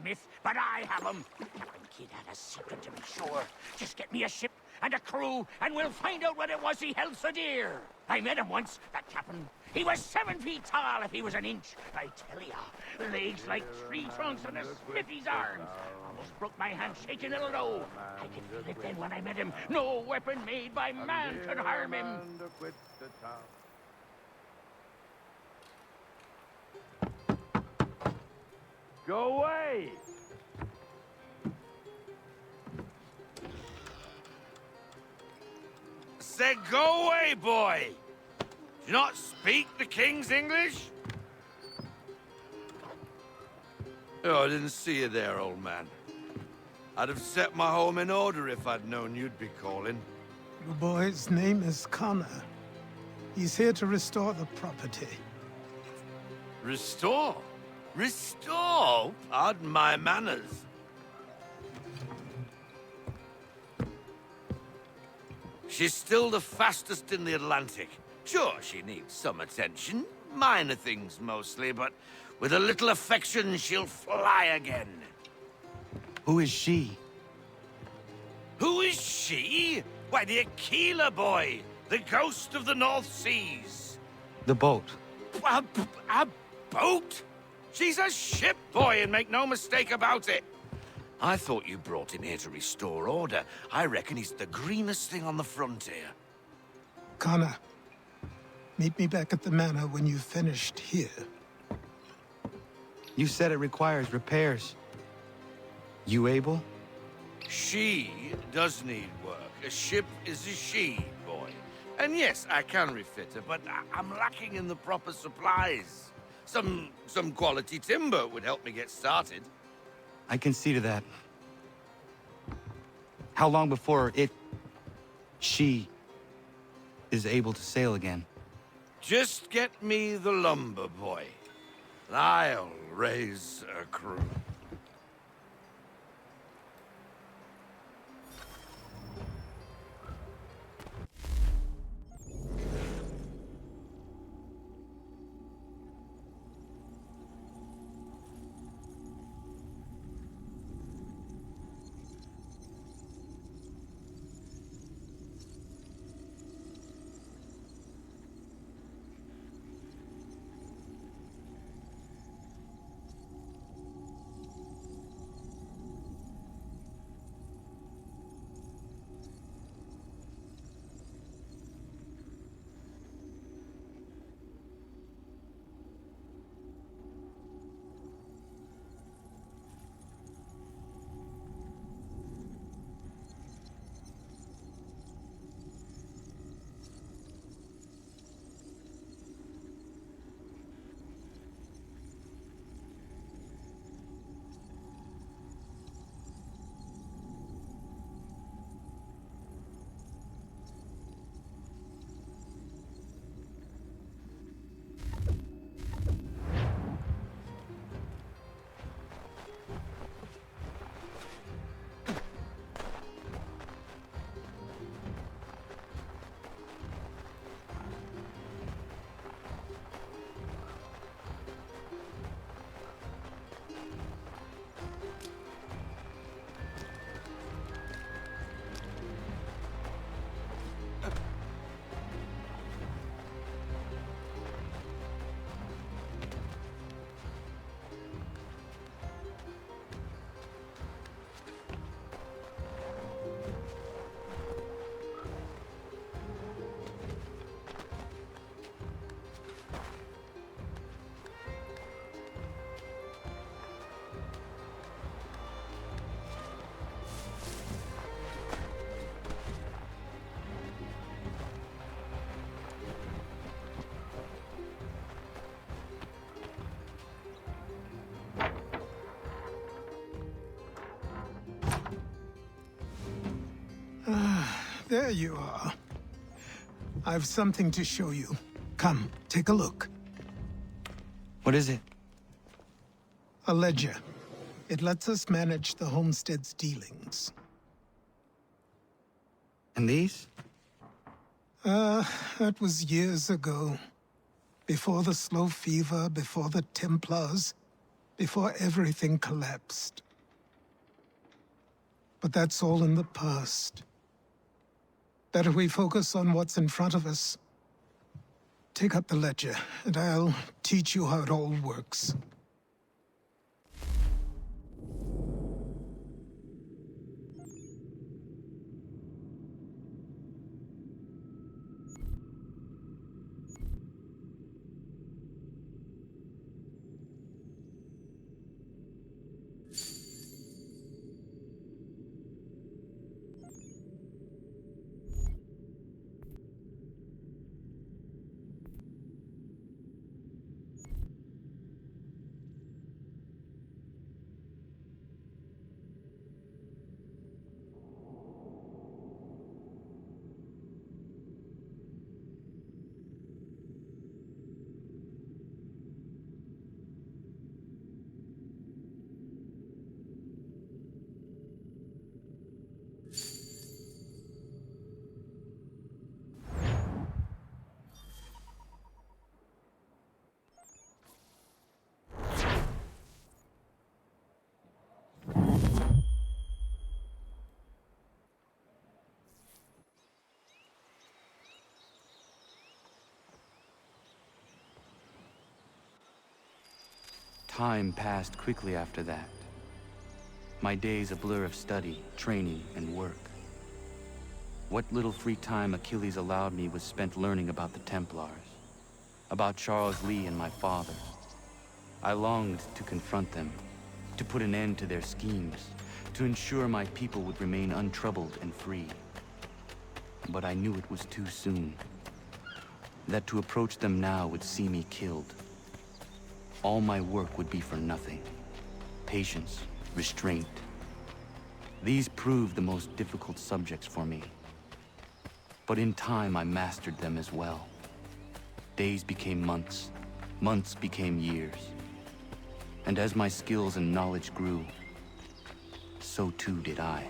myth, but I have them. Captain Kidd had a secret to be sure. Just get me a ship and a crew, and we'll find out what it was he held so dear. I met him once, that captain. He was 7 feet tall if he was an inch. I tell ya, legs like tree trunks and a smithy's arms. Almost broke my hand shaking it'll know. I could feel it then when I met him. No weapon made by man could harm him. Go away! Said go away, boy! Do you not speak the King's English? Oh, I didn't see you there, old man. I'd have set my home in order if I'd known you'd be calling. The boy's name is Connor. He's here to restore the property. Restore? Restore? Pardon my manners. She's still the fastest in the Atlantic. Sure, she needs some attention. Minor things mostly, but with a little affection, she'll fly again. Who is she? Who is she? Why, the Aquila boy, the ghost of the North Seas. The boat. A boat? She's a ship, boy, and make no mistake about it. I thought you brought him here to restore order. I reckon he's the greenest thing on the frontier. Connor, meet me back at the manor when you've finished here. You said it requires repairs. You able? She does need work. A ship is a she, boy. And yes, I can refit her, but I'm lacking in the proper supplies. Some quality timber would help me get started. I can see to that. How long before she is able to sail again? Just get me the lumber, boy. And I'll raise a crew. There you are. I've something to show you. Come, take a look. What is it? A ledger. It lets us manage the homestead's dealings. And these? That was years ago. Before the slow fever, before the Templars. before everything collapsed. But that's all in the past. Better we focus on what's in front of us. Take up the ledger, and I'll teach you how it all works. Time passed quickly after that. My days a blur of study, training, and work. What little free time Achilles allowed me was spent learning about the Templars, about Charles Lee and my father. I longed to confront them, to put an end to their schemes, to ensure my people would remain untroubled and free. But I knew it was too soon, that to approach them now would see me killed. All my work would be for nothing. Patience, restraint. These proved the most difficult subjects for me. But in time, I mastered them as well. Days became months, months became years. And as my skills and knowledge grew, so too did I.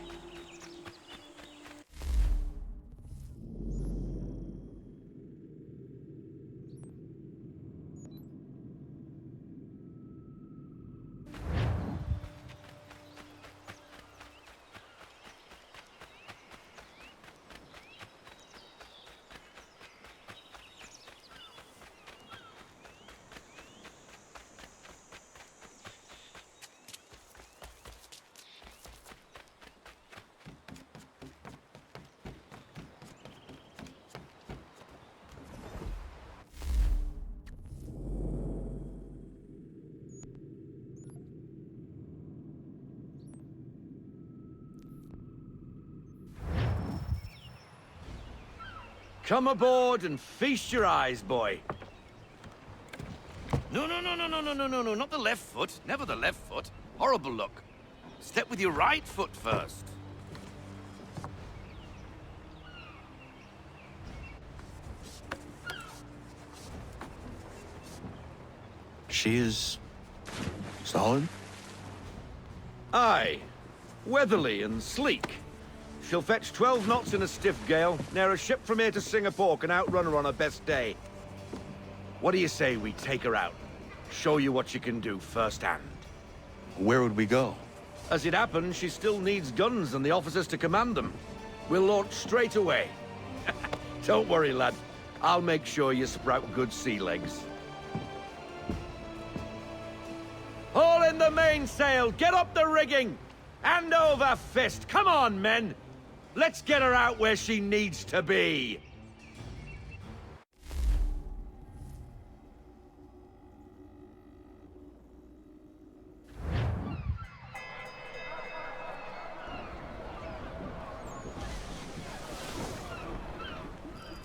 Come aboard and feast your eyes, boy. No, not the left foot. Never the left foot. Horrible look. Step with your right foot first. She is solid? Aye. Weatherly and sleek. She'll fetch 12 knots in a stiff gale. Ne'er a ship from here to Singapore can outrun her on her best day. What do you say we take her out? Show you what she can do firsthand. Where would we go? As it happens, she still needs guns and the officers to command them. We'll launch straight away. Don't worry, lad. I'll make sure you sprout good sea legs. Haul in the mainsail! Get up the rigging! Hand over fist! Come on, men! Let's get her out where she needs to be!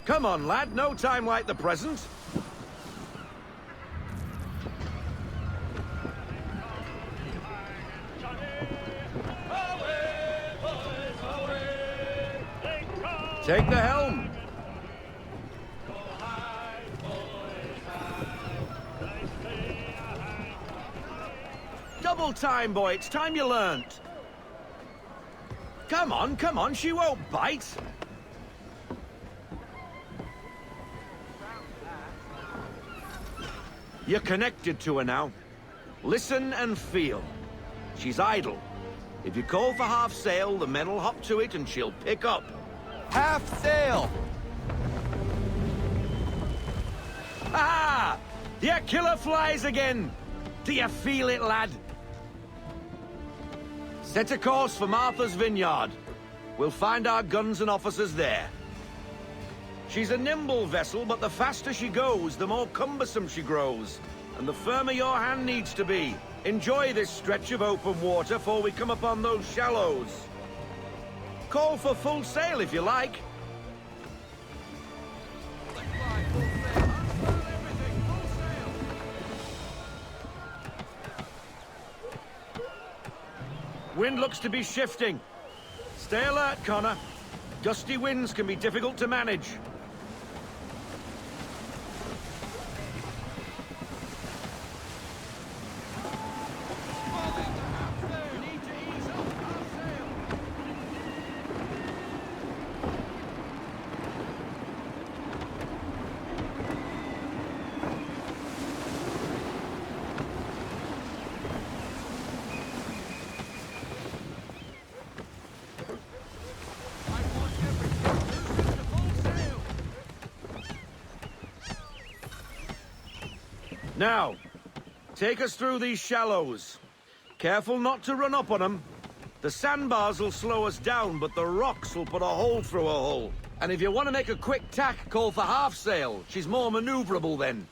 Come on, lad. No time like the present. Take the helm. Double time, boy. It's time you learnt. Come on. She won't bite. You're connected to her now. Listen and feel. She's idle. If you call for half sail, the men will hop to it and she'll pick up. Half sail! Ah! Your killer flies again! Do you feel it, lad? Set a course for Martha's Vineyard. We'll find our guns and officers there. She's a nimble vessel, but the faster she goes, the more cumbersome she grows. And the firmer your hand needs to be. Enjoy this stretch of open water before we come upon those shallows. Call for full sail if you like. Wind looks to be shifting. Stay alert, Connor. Gusty winds can be difficult to manage. Now, take us through these shallows. Careful not to run up on them. The sandbars will slow us down, but the rocks will put a hole through a hull. And if you want to make a quick tack, call for half sail. She's more maneuverable then.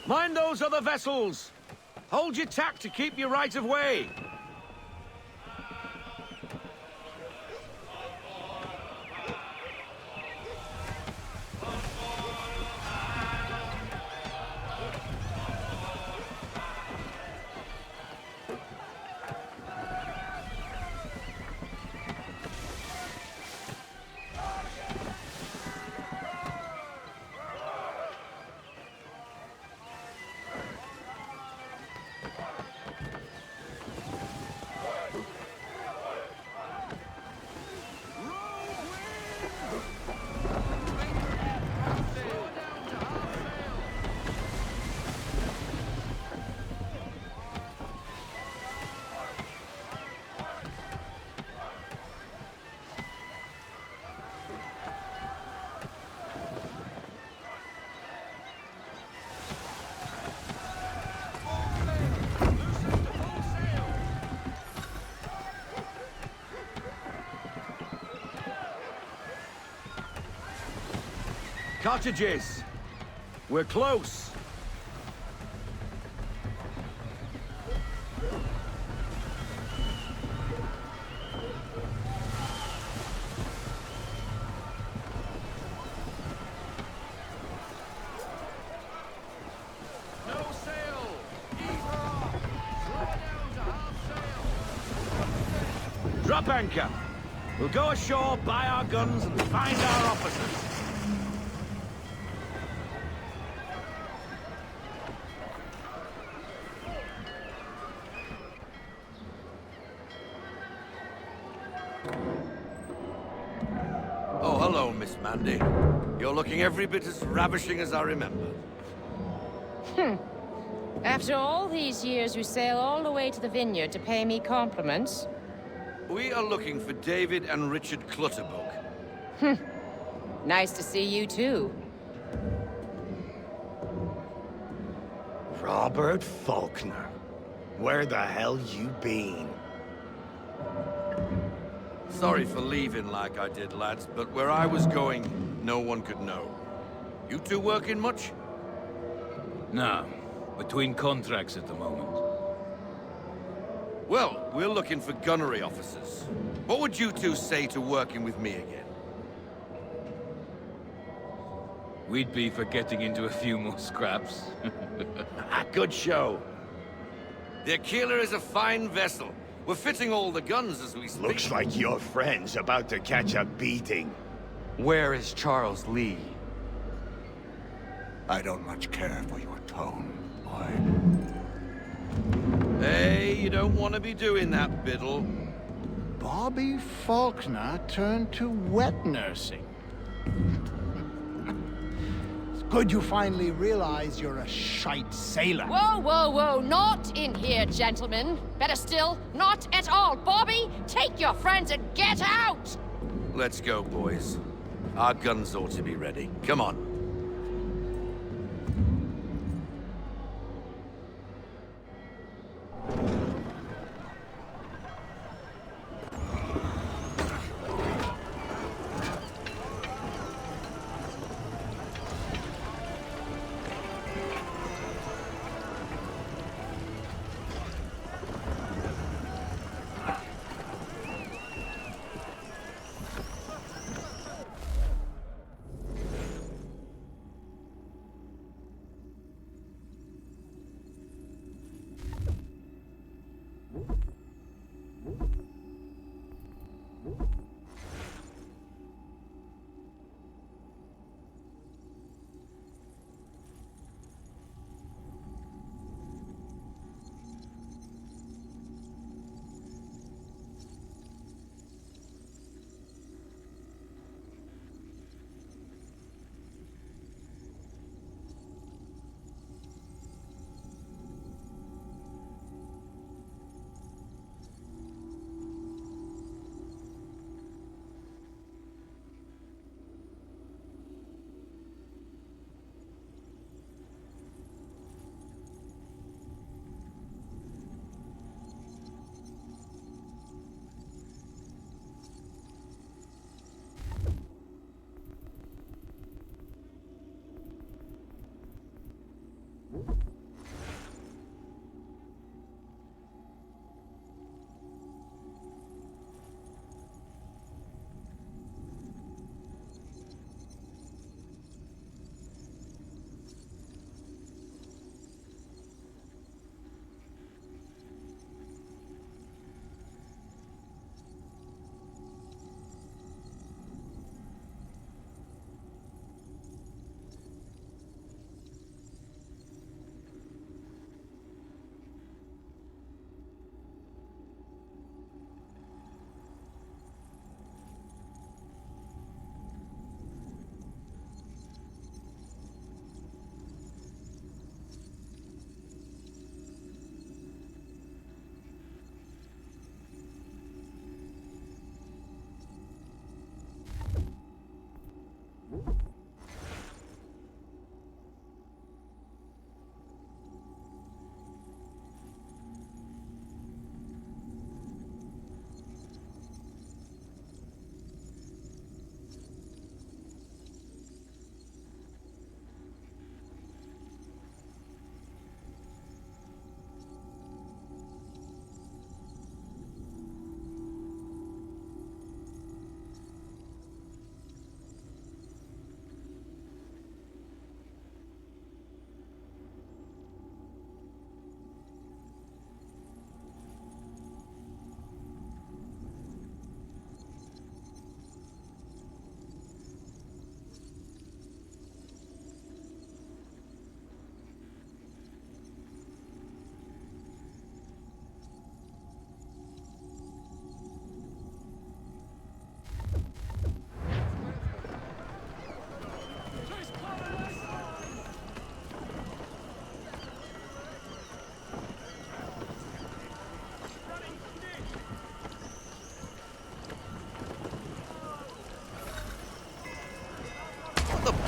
Mind those other vessels! Hold your tack to keep your right of way! Cottages! We're close! No sail! Ease off! Slow down to half sail! Drop anchor! We'll go ashore, buy our guns, and find our officers. Oh, hello, Miss Mandy. You're looking every bit as ravishing as I remember. After all these years, you sail all the way to the vineyard to pay me compliments? We are looking for David and Richard Clutterbuck. Nice to see you, too. Robert Faulkner. Where the hell you been? Sorry for leaving like I did, lads, but where I was going, no one could know. You two working much? No. Between contracts at the moment. Well, we're looking for gunnery officers. What would you two say to working with me again? We'd be for getting into a few more scraps. Good show. The Aquila is a fine vessel. We're fitting all the guns as we speak. Looks like your friend's about to catch a beating. Where is Charles Lee? I don't much care for your tone, boy. Hey, you don't want to be doing that, Biddle. Bobby Faulkner turned to wet nursing. It's good you finally realize you're a shite sailor. Whoa, whoa, whoa, not in here, gentlemen. Better still, not at all. Bobby, take your friends and get out! Let's go, boys. Our guns ought to be ready. Come on.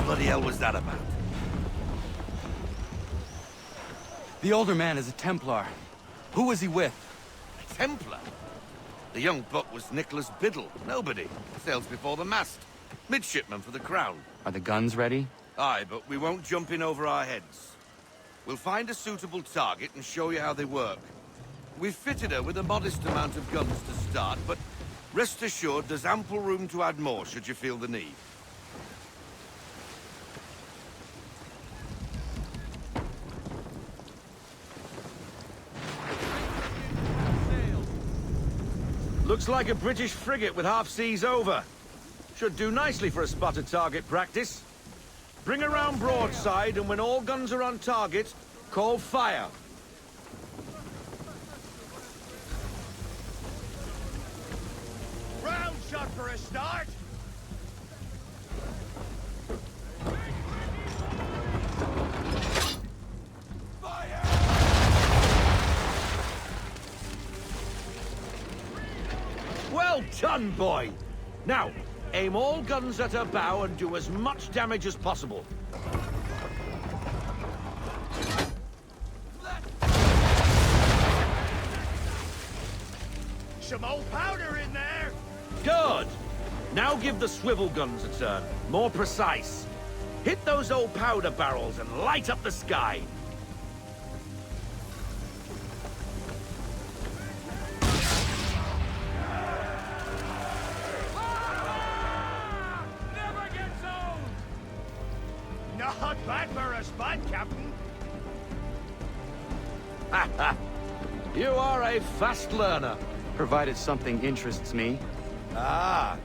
Bloody hell was that about? The older man is a Templar. Who was he with? A Templar? The young buck was Nicholas Biddle. Nobody. Sails before the mast. Midshipman for the Crown. Are the guns ready? Aye, but we won't jump in over our heads. We'll find a suitable target and show you how they work. We've fitted her with a modest amount of guns to start, but rest assured there's ample room to add more should you feel the need. Looks like a British frigate with half seas over. Should do nicely for a spotted target practice. Bring around broadside, and when all guns are on target, call fire. Round shot for a start. Well done, boy! Now, aim all guns at her bow and do as much damage as possible. Some old powder in there. Good! Now give the swivel guns a turn. More precise. Hit those old powder barrels and light up the sky. Not bad for a spot, Captain. Ha ha! You are a fast learner. Provided something interests me. Ah,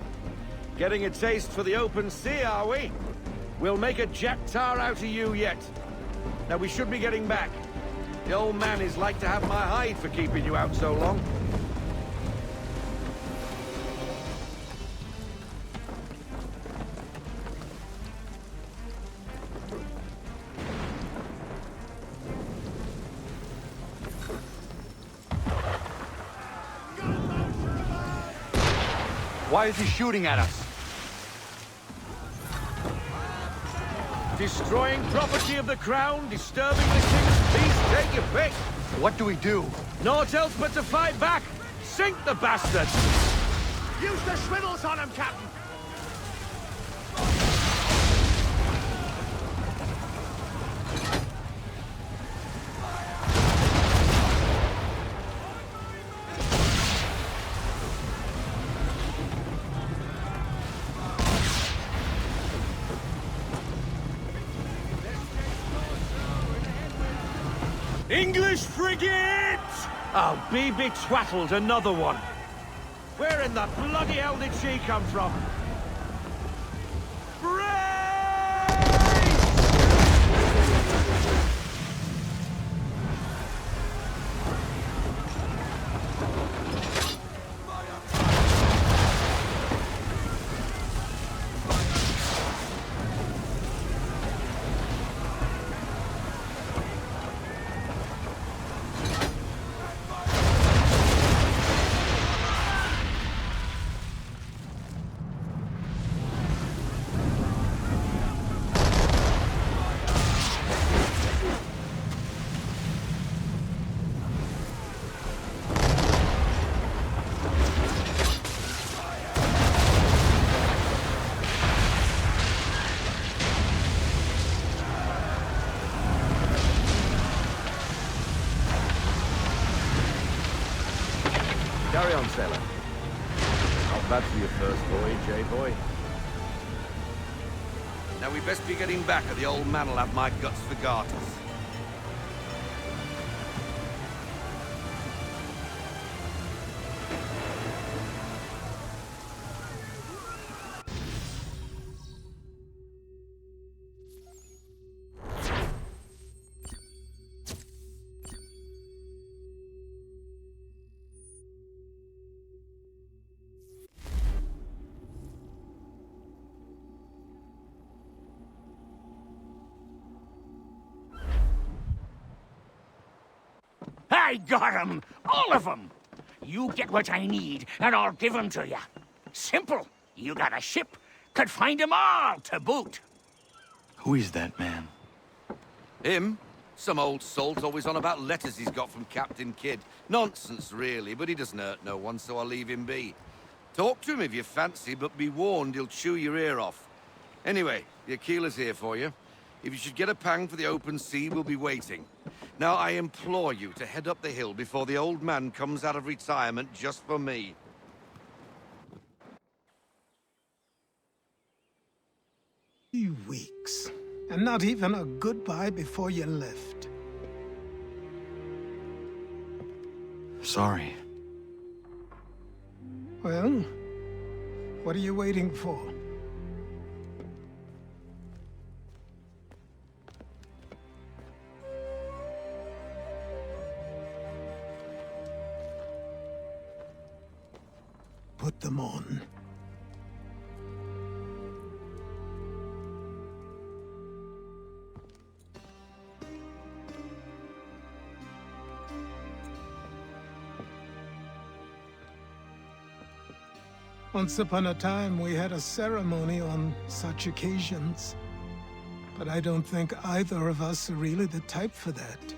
getting a taste for the open sea, are we? We'll make a jack tar out of you yet. Now we should be getting back. The old man is like to have my hide for keeping you out so long. Why is he shooting at us? Destroying property of the crown, disturbing the king's peace, take your pick. What do we do? Naught else but to fight back. Sink the bastard! Use the swivels on him, Captain. English frigate! Oh, be betwattled, another one. Where in the bloody hell did she come from? Carry on, sailor. Not bad for your first voyage, eh, boy? Now we best be getting back, or the old man'll have my guts for garters. I got 'em! All of 'em! You get what I need, and I'll give 'em to you. Simple. You got a ship, could find 'em all to boot. Who is that man? Him? Some old salt always on about letters he's got from Captain Kidd. Nonsense, really, but he doesn't hurt no one, so I'll leave him be. Talk to him if you fancy, but be warned he'll chew your ear off. Anyway, the Aquilah's here for you. If you should get a pang for the open sea, we'll be waiting. Now, I implore you to head up the hill before the old man comes out of retirement just for me. 3 weeks. And not even a goodbye before you left. Sorry. Well, what are you waiting for? put them on. Once upon a time, we had a ceremony on such occasions. But I don't think either of us are really the type for that.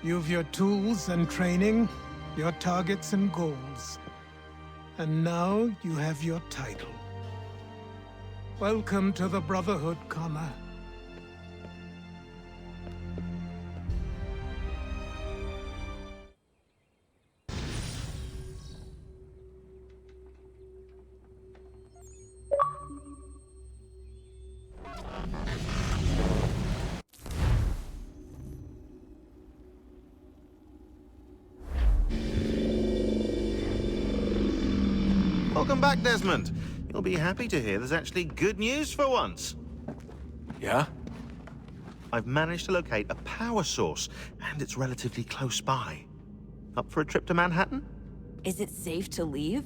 You've your tools and training, your targets and goals. And now you have your title. Welcome to the Brotherhood, Connor. Welcome back, Desmond. You'll be happy to hear there's actually good news for once. Yeah? I've managed to locate a power source, and it's relatively close by. Up for a trip to Manhattan? Is it safe to leave?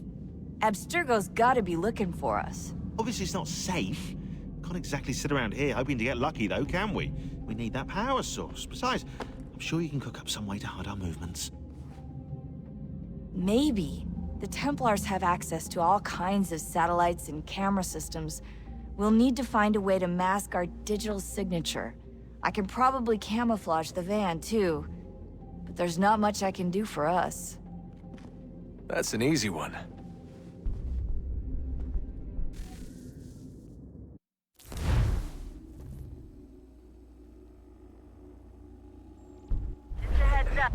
Abstergo's gotta be looking for us. Obviously it's not safe. Can't exactly sit around here hoping to get lucky, though, can we? We need that power source. Besides, I'm sure you can cook up some way to hide our movements. Maybe. The Templars have access to all kinds of satellites and camera systems. We'll need to find a way to mask our digital signature. I can probably camouflage the van, too. But there's not much I can do for us. That's an easy one. Just a heads up.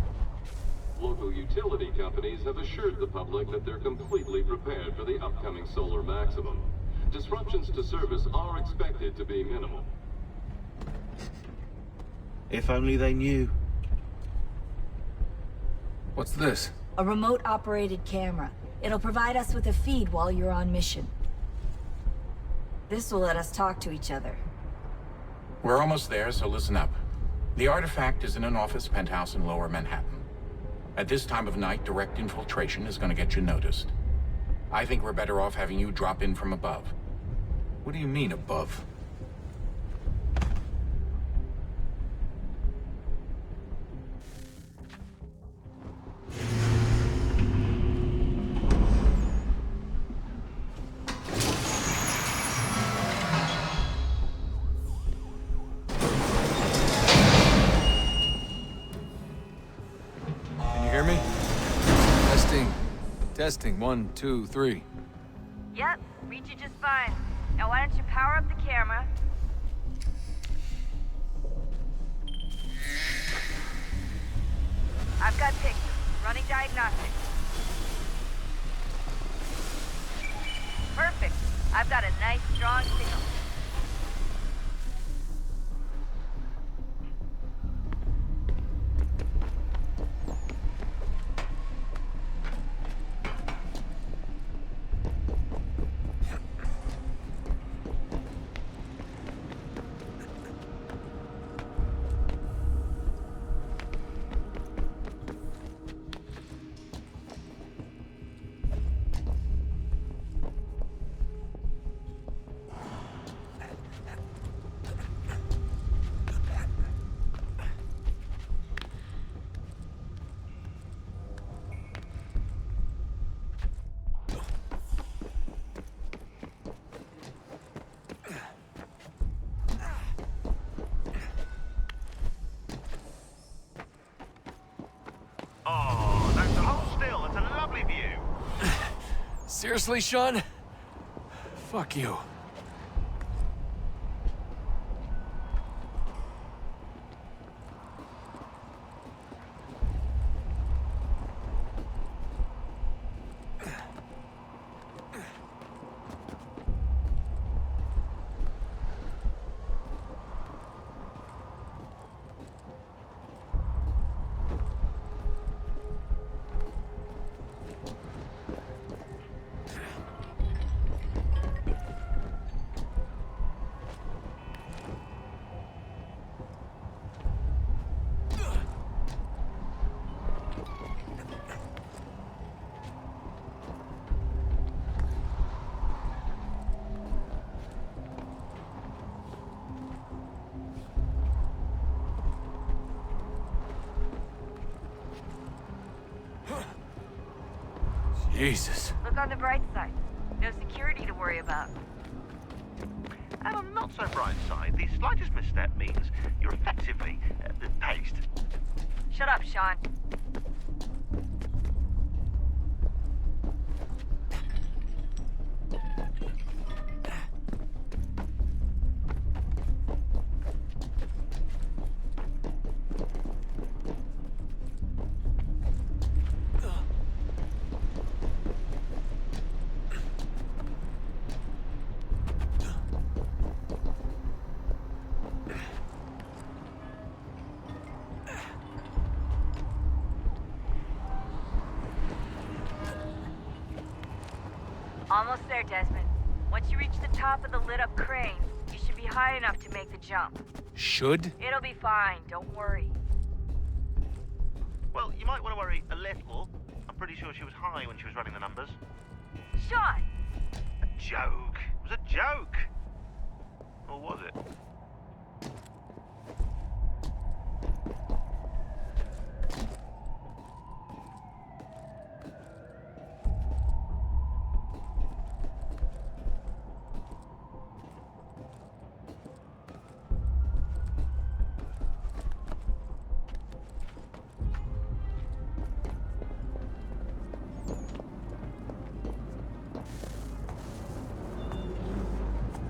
Local utility companies have assured the public that they're completely prepared for the upcoming solar maximum. Disruptions to service are expected to be minimal. If only they knew. What's this? A remote-operated camera. It'll provide us with a feed while you're on mission. This will let us talk to each other. We're almost there, so listen up. The artifact is in an office penthouse in Lower Manhattan. At this time of night, direct infiltration is going to get you noticed. I think we're better off having you drop in from above. What do you mean, above? Testing, 1, 2, 3. Yep, read you just fine. Now why don't you power up the camera? I've got pictures. Running diagnostics. Perfect. I've got a nice, strong signal. Oh, that's hold still. It's a lovely view. Seriously, Sean? Fuck you. Jesus. Look on the bright side. No security to worry about. And on the not so bright side, the slightest misstep means you're effectively paced. Shut up, Sean. Almost there, Desmond. Once you reach the top of the lit-up crane, you should be high enough to make the jump. Should? It'll be fine, don't worry. Well, you might want to worry a little. I'm pretty sure she was high when she was running the numbers. Sean! A joke. It was a joke. Or was it?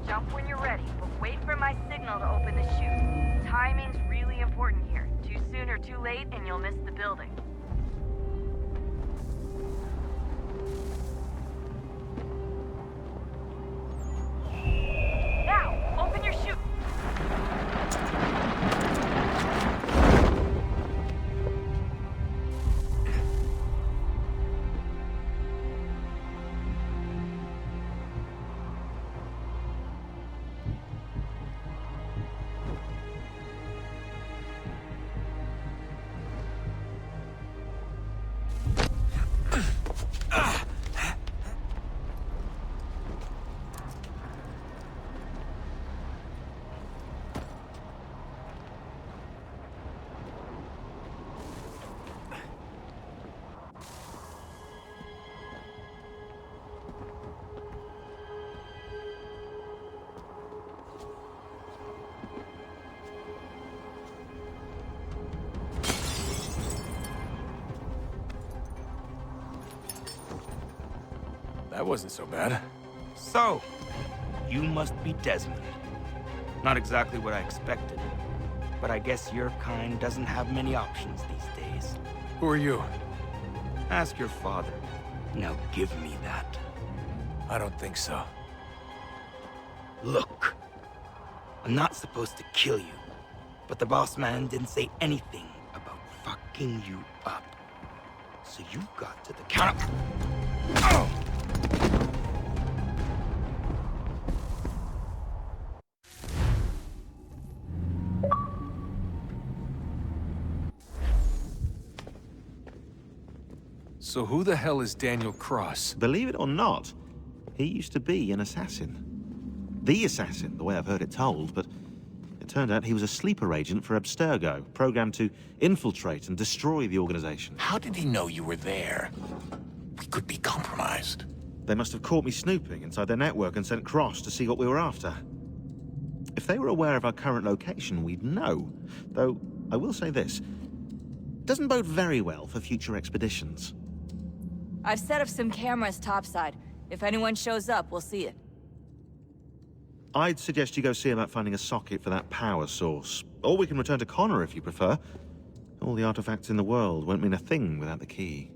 Jump when you're ready, but wait for my signal to open the chute. Timing's really important here. Too soon or too late, and you'll miss the building. Now, open your chute! That wasn't so bad. So, you must be Desmond. Not exactly what I expected, but I guess your kind doesn't have many options these days. Who are you? Ask your father. Now give me that. I don't think so. Look, I'm not supposed to kill you, but the boss man didn't say anything about fucking you up. So you got to the counter. Oh! So who the hell is Daniel Cross? Believe it or not, he used to be an assassin. The assassin, the way I've heard it told, but it turned out he was a sleeper agent for Abstergo, programmed to infiltrate and destroy the organization. How did he know you were there? We could be compromised. They must have caught me snooping inside their network and sent Cross to see what we were after. If they were aware of our current location, we'd know. Though, I will say this. Doesn't bode very well for future expeditions. I've set up some cameras topside. If anyone shows up, we'll see it. I'd suggest you go see about finding a socket for that power source. Or we can return to Connor if you prefer. All the artifacts in the world won't mean a thing without the key.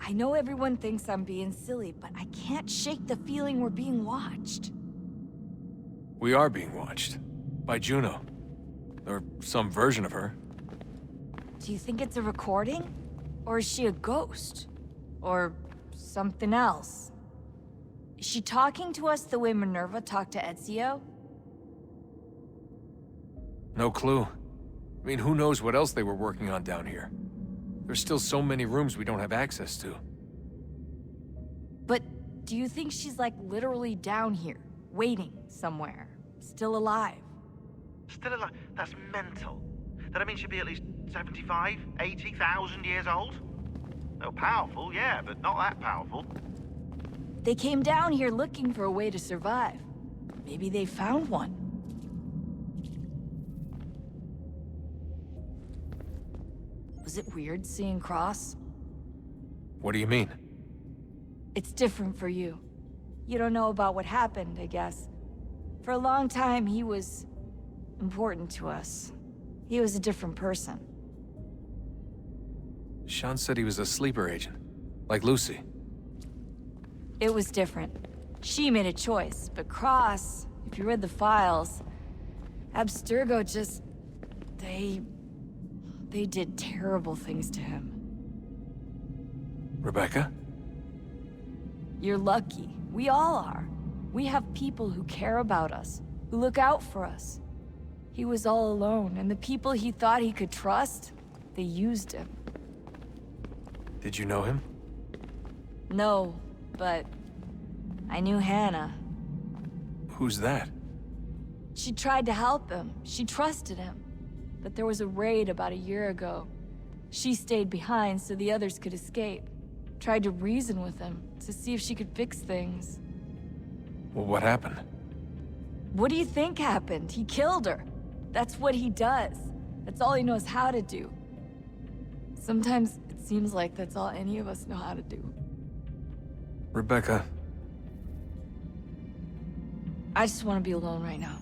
I know everyone thinks I'm being silly, but I can't shake the feeling we're being watched. We are being watched. By Juno. Or some version of her. Do you think it's a recording? Or is she a ghost? Or something else? Is she talking to us the way Minerva talked to Ezio? No clue. I mean, who knows what else they were working on down here? There's still so many rooms we don't have access to. But do you think she's like literally down here? waiting somewhere, still alive. Still alive? That's mental. That means she'd be at least 75, 80,000 years old? Oh, powerful, yeah, but not that powerful. They came down here looking for a way to survive. Maybe they found one. Was it weird seeing Cross? What do you mean? It's different for you. You don't know about what happened, I guess. For a long time, he was important to us. He was a different person. Sean said he was a sleeper agent, like Lucy. It was different. She made a choice, but Cross, if you read the files, Abstergo just... They did terrible things to him. Rebecca? You're lucky. We all are. We have people who care about us, who look out for us. He was all alone, and the people he thought he could trust, they used him. Did you know him? No, but I knew Hannah. Who's that? She tried to help him. She trusted him. But there was a raid about a year ago. She stayed behind so the others could escape. Tried to reason with him, to see if she could fix things. Well, what happened? What do you think happened? He killed her. That's what he does. That's all he knows how to do. Sometimes it seems like that's all any of us know how to do. Rebecca. I just want to be alone right now.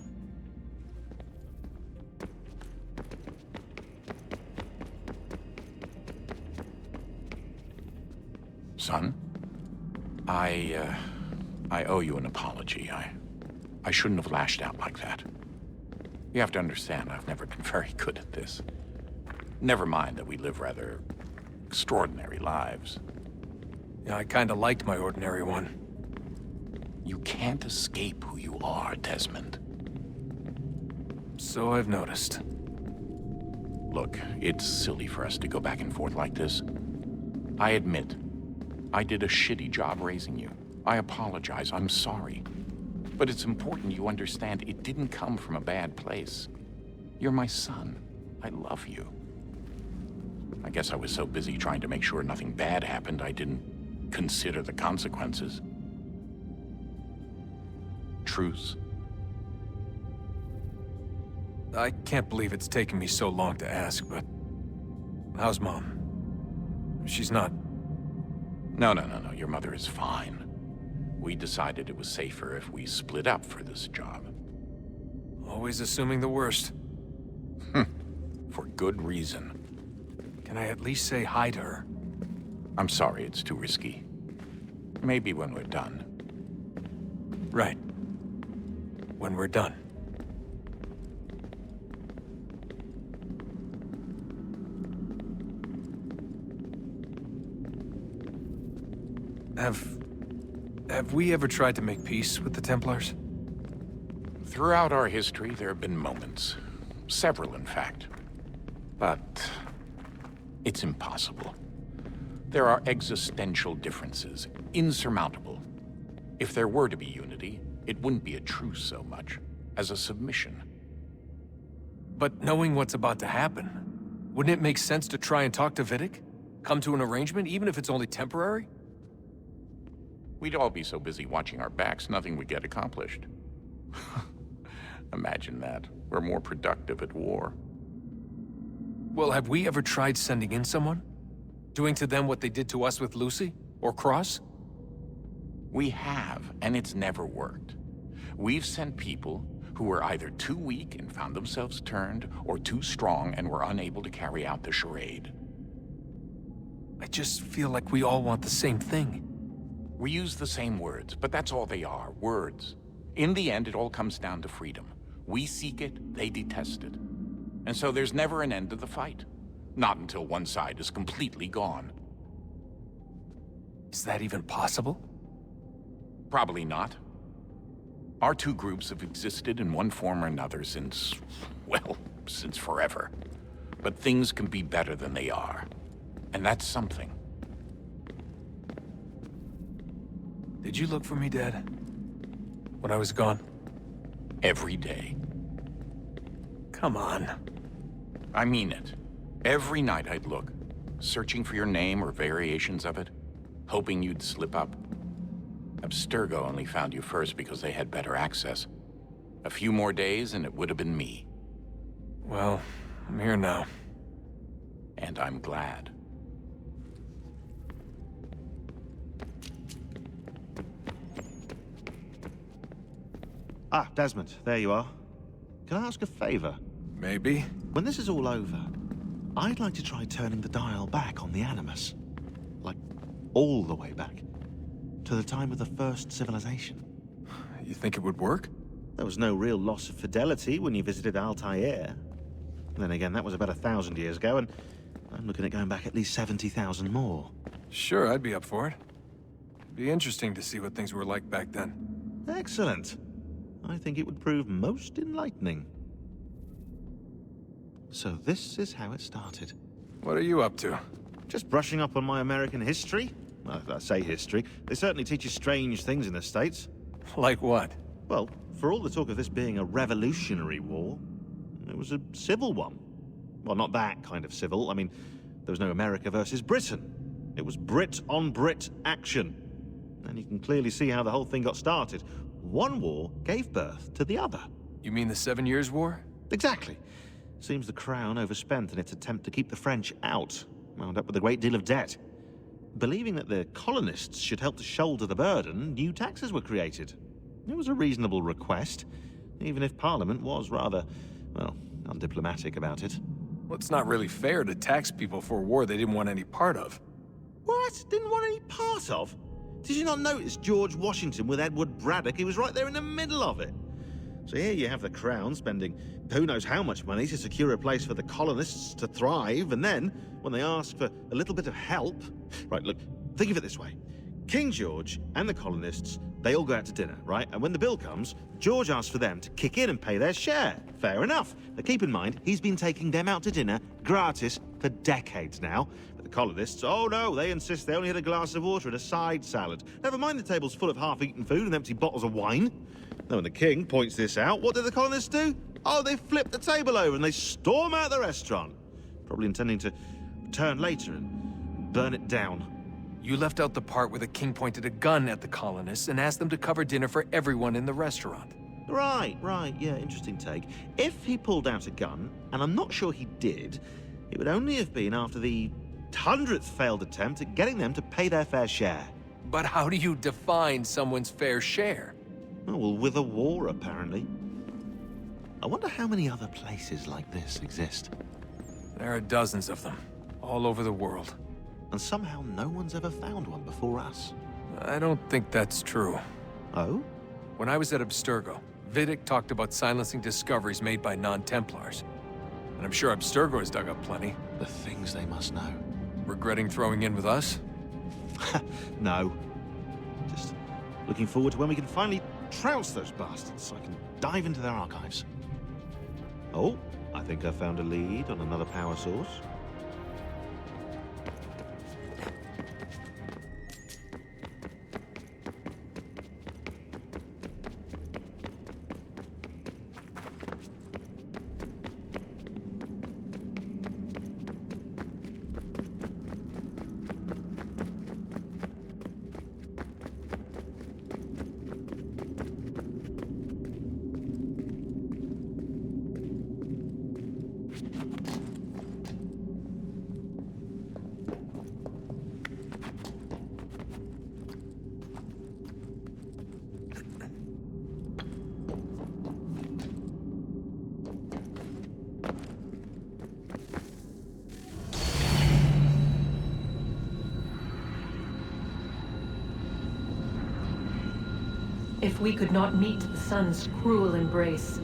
Son, I owe you an apology. I shouldn't have lashed out like that. You have to understand, I've never been very good at this. Never mind that we live rather extraordinary lives. Yeah, I kinda liked my ordinary one. You can't escape who you are, Desmond. So I've noticed. Look, it's silly for us to go back and forth like this. I admit, I did a shitty job raising you. I apologize, I'm sorry. But it's important you understand it didn't come from a bad place. You're my son. I love you. I guess I was so busy trying to make sure nothing bad happened, I didn't consider the consequences. Truce. I can't believe it's taken me so long to ask, but... how's Mom? She's not... No. Your mother is fine. We decided it was safer if we split up for this job. Always assuming the worst. For good reason. Can I at least say hi to her? I'm sorry, it's too risky. Maybe when we're done. Right. When we're done. Have we ever tried to make peace with the Templars? Throughout our history, there have been moments. Several, in fact. But it's impossible. There are existential differences, insurmountable. If there were to be unity, it wouldn't be a truce so much as a submission. But knowing what's about to happen, wouldn't it make sense to try and talk to Vidic? Come to an arrangement, even if it's only temporary? We'd all be so busy watching our backs, nothing would get accomplished. Imagine that. We're more productive at war. Well, have we ever tried sending in someone? Doing to them what they did to us with Lucy? Or Cross? We have, and it's never worked. We've sent people who were either too weak and found themselves turned, or too strong and were unable to carry out the charade. I just feel like we all want the same thing. We use the same words, but that's all they are, words. In the end, it all comes down to freedom. We seek it, they detest it. And so there's never an end to the fight. Not until one side is completely gone. Is that even possible? Probably not. Our two groups have existed in one form or another since, well, since forever. But things can be better than they are. And that's something. Did you look for me, Dad? when I was gone? Every day. Come on. I mean it. Every night I'd look, searching for your name or variations of it, hoping you'd slip up. Abstergo only found you first because they had better access. A few more days and it would have been me. Well, I'm here now. And I'm glad. Ah, Desmond, there you are. Can I ask a favor? Maybe. When this is all over, I'd like to try turning the dial back on the Animus. Like, all the way back. To the time of the first civilization. You think it would work? There was no real loss of fidelity when you visited Altair. Then again, that was about 1,000 years ago, and I'm looking at going back at least 70,000 more. Sure, I'd be up for it. It'd be interesting to see what things were like back then. Excellent. I think it would prove most enlightening. So this is how it started. What are you up to? Just brushing up on my American history. Well, I say history. They certainly teach you strange things in the States. Like what? Well, for all the talk of this being a revolutionary war, it was a civil one. Well, not that kind of civil. I mean, there was no America versus Britain. It was Brit on Brit action. And you can clearly see how the whole thing got started. One war gave birth to the other. You mean the 7 Years' War? Exactly. Seems the Crown overspent in its attempt to keep the French out, wound up with a great deal of debt. Believing that the colonists should help to shoulder the burden, new taxes were created. It was a reasonable request, even if Parliament was rather, well, undiplomatic about it. Well, it's not really fair to tax people for a war they didn't want any part of. What? Didn't want any part of? Did you not notice George Washington with Edward Braddock? He was right there in the middle of it. So here you have the Crown spending who knows how much money to secure a place for the colonists to thrive, and then, when they ask for a little bit of help... Right, look, think of it this way. King George and the colonists, they all go out to dinner, right? And when the bill comes, George asks for them to kick in and pay their share. Fair enough. But keep in mind, he's been taking them out to dinner gratis for decades now. But the colonists, oh no, they insist they only had a glass of water and a side salad. Never mind the table's full of half-eaten food and empty bottles of wine. Now, when the king points this out, what do the colonists do? Oh, they flip the table over and they storm out the restaurant. Probably intending to return later and burn it down. You left out the part where the king pointed a gun at the colonists and asked them to cover dinner for everyone in the restaurant. Right, yeah, interesting take. If he pulled out a gun, and I'm not sure he did, it would only have been after the 100th failed attempt at getting them to pay their fair share. But how do you define someone's fair share? Oh, well, with a war, apparently. I wonder how many other places like this exist. There are dozens of them, all over the world. And somehow no one's ever found one before us. I don't think that's true. Oh? When I was at Abstergo, Vidic talked about silencing discoveries made by non-Templars. And I'm sure Abstergo has dug up plenty. The things they must know. Regretting throwing in with us? No. Just looking forward to when we can finally trounce those bastards so I can dive into their archives. Oh, I think I found a lead on another power source. If we could not meet the sun's cruel embrace,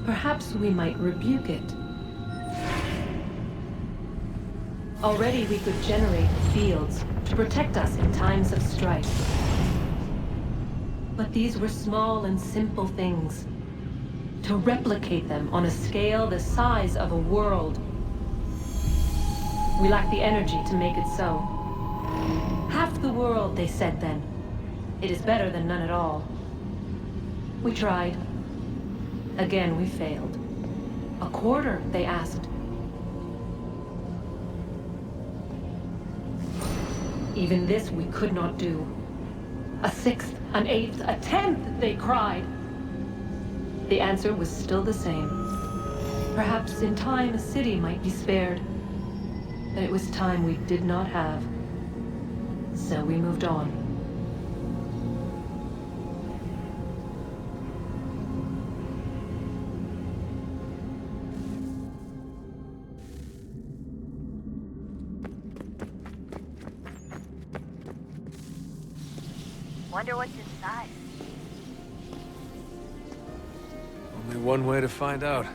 perhaps we might rebuke it. Already we could generate fields to protect us in times of strife. But these were small and simple things. To replicate them on a scale the size of a world, we lack the energy to make it so. Half the world, they said then. It is better than none at all. We tried. Again, we failed. A quarter, they asked. Even this we could not do. A sixth, an eighth, a tenth, they cried. The answer was still the same. Perhaps in time a city might be spared. But it was time we did not have. So we moved on. Wonder what's inside. Only one way to find out.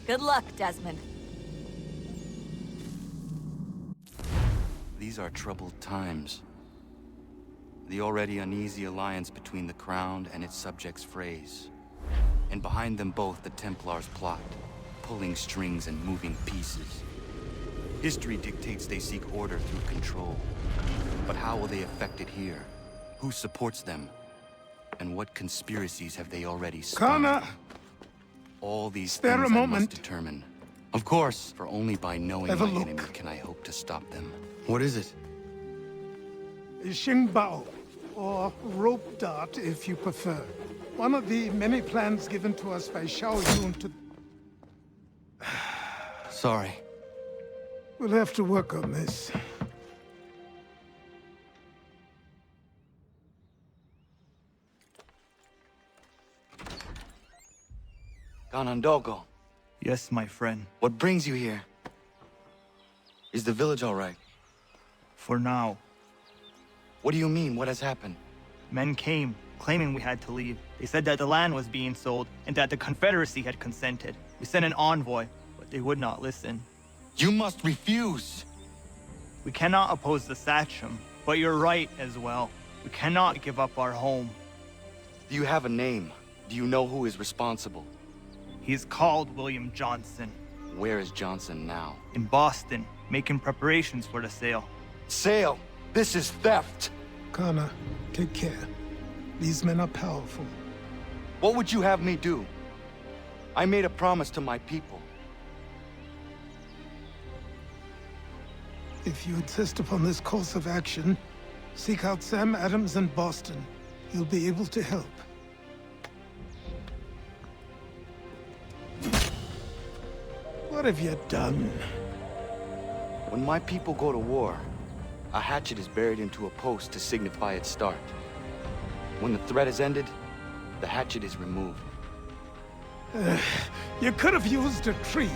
Good luck, Desmond. These are troubled times. The already uneasy alliance between the Crown and its subjects frays. And behind them both the Templars plot, pulling strings and moving pieces. History dictates they seek order through control. But how will they affect it here? Who supports them? And what conspiracies have they already spun? Connor! All these Spare things a I moment. must determine. Of course, for only by knowing Have a my look. enemy can I hope to stop them. What is it? Xingbao, or rope dart if you prefer. One of the many plans given to us by Xiao Yun to... Sorry. We'll have to work on this. Ganondogo, Yes, my friend. what brings you here? Is the village all right? For now. What do you mean? What has happened? Men came, claiming we had to leave. They said that the land was being sold, and that the Confederacy had consented. We sent an envoy, but they would not listen. You must refuse! We cannot oppose the Sachem, but you're right as well. We cannot give up our home. Do you have a name? Do you know who is responsible? He's called William Johnson. Where is Johnson now? In Boston, making preparations for the sale. Sale! This is theft! Connor, take care. These men are powerful. What would you have me do? I made a promise to my people. If you insist upon this course of action, seek out Sam Adams in Boston. He'll be able to help. What have you done? When my people go to war, a hatchet is buried into a post to signify its start. When the threat is ended, the hatchet is removed. You could have used a tree.